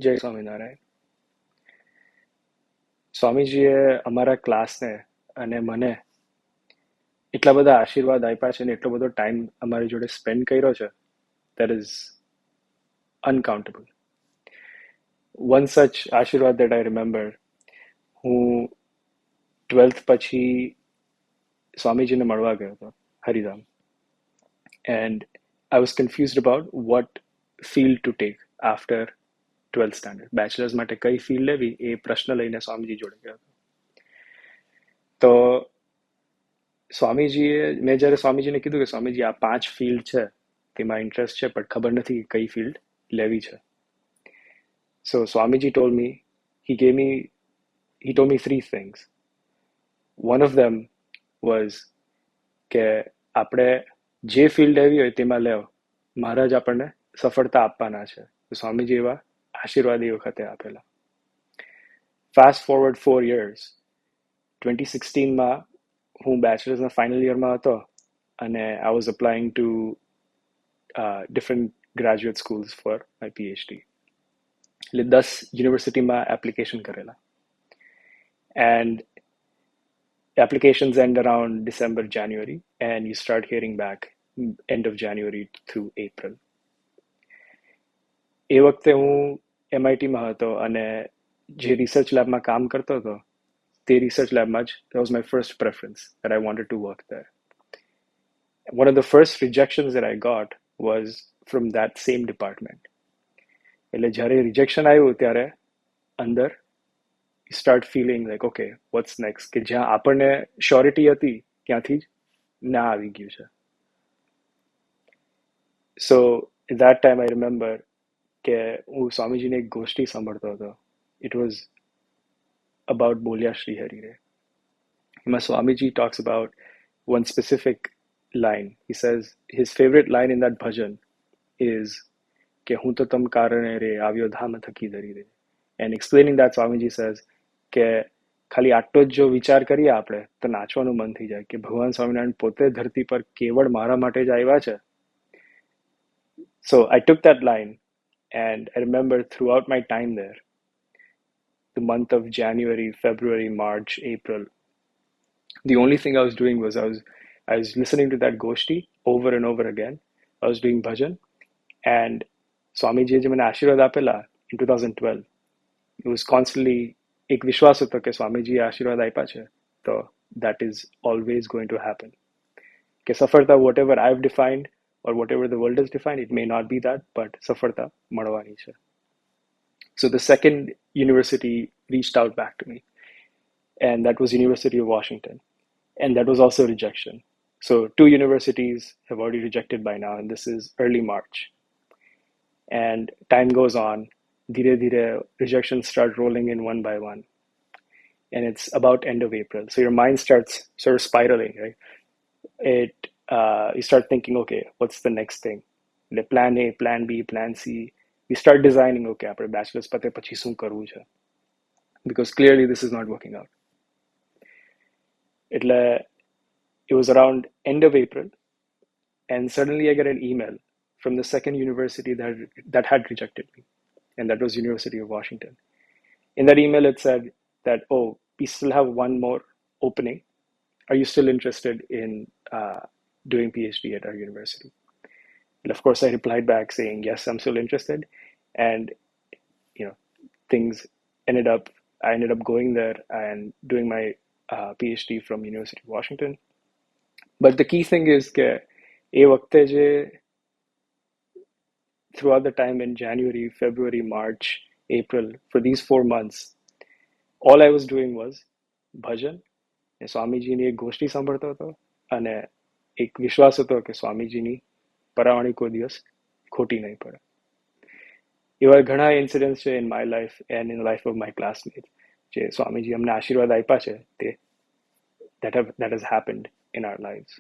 જય સ્વામિનારાયણ. સ્વામીજીએ અમારા ક્લાસને અને મને એટલા બધા આશીર્વાદ આપ્યા છે ને એટલો બધો ટાઈમ અમારી જોડે સ્પેન્ડ કર્યો છે, that is uncountable. One such આશીર્વાદ that I remember, હું 12th પછી સ્વામીજીને મળવા ગયો હતો Haridham, and I was confused about what field to take after 12th standard. Bachelors માટે કઈ ફિલ્ડ લેવી એ પ્રશ્ન લઈને સ્વામીજી જોડે ગયો હતો. તો સ્વામીજીએ મેં જ્યારે સ્વામીજીને કીધું કે સ્વામીજી આ 5 ફિલ્ડ છે તેમાં ઇન્ટરેસ્ટ છે પણ ખબર નથી કઈ ફિલ્ડ લેવી છે. So Swamiji told me, he told me 3 things. One of them was કે આપણે જે ફિલ્ડ લેવી હોય તેમાં લેવ, મહારાજ આપણને સફળતા આપવાના છે. તો સ્વામીજી એવા આશીર્વાદ એ વખતે આપેલા. ફાસ્ટ ફોરવર્ડ 4 years, 2016માં હું બેચલર્સના ફાઇનલ યરમાં હતો અને I was applying to different graduate schools for my PhD. એટલે 10 યુનિવર્સિટીમાં એપ્લિકેશન કરેલા, and applications end around December, January, and you start hearing back end of January through April. એ વખતે હું MITમાં હતો અને જે રિસર્ચ લેબમાં કામ કરતો હતો તે રિસર્ચ લેબમાં જ that was my first preference, that I wanted to work there. One of the first rejections that I got was from that same department. એટલે જ્યારે રિજેક્શન આવ્યું ત્યારે અંદર you start feeling like, okay, what's next? કે જ્યાં આપણને surety હતી ત્યાંથી જ ના આવી ગયું છે. So at that time I remember કે હું સ્વામીજીને એક ગોષ્ઠી સાંભળતો હતો. It was about બોલ્યા શ્રી હરિ રે. એમાં Swamiji talks about one specific line. He says his favorite line in that bhajan is કે હું તો તમ કારણે રે આવ્યો ધામ થકી ધરી રે. And explaining that, Swamiji says કે ખાલી આટલો જ જો વિચાર કરીએ આપણે તો નાચવાનું મન થઈ જાય કે ભગવાન સ્વામિનારાયણ પોતે ધરતી પર કેવળ મારા માટે જ આવ્યા છે. So I took that line, and I remember throughout my time there, the month of January, February, March, April, the only thing I was doing was I was listening to that goshti over and over again. I was doing bhajan, and સ્વામીજીએ જે મને આશીર્વાદ આપેલા in 2012, it was constantly એક વિશ્વાસ હતો કે સ્વામીજીએ આશીર્વાદ આપ્યા છે તો that is always going to happen. કે સફળતા whatever I've defined or whatever the world has defined, it may not be that, but સફળતા મળવાની છે. So the second university reached out back to me, and that was University of Washington, and that was also rejection. So 2 universities have already rejected by now, and this is early March. And time goes on, dhire dhire rejections start rolling in one by one, and it's about end of April. So your mind starts sort of spiraling, right? You start thinking, okay, what's the next thing? The plan A, plan B, plan C. You start designing, okay, આપણે bachelor's પતે પછી શું કરવું છે, because clearly this is not working out. એટલે it was around end of April, and suddenly I get an email from the second university that had rejected me, and that was University of Washington. In that email, it said that, oh, we still have one more opening. Are you still interested in doing PhD at our university? And of course, I replied back saying, yes, I'm still interested. And, I ended up going there and doing my PhD from University of Washington. But the key thing is that એ વખતે જે throughout the time in January, February, March, April, for these 4 months, all I was doing was bhajan. સ્વામીજીની એક ગોષ્ઠી સાંભળતો હતો અને એક વિશ્વાસ હતો કે સ્વામીજીની પરાવણી કોઈ દિવસ ખોટી નહીં પડે. એવા ઘણા ઇન્સિડન્ટ્સ છે in my life and in the life of my classmates જે સ્વામીજી અમને આશીર્વાદ આપ્યા છે તે that has happened in our lives.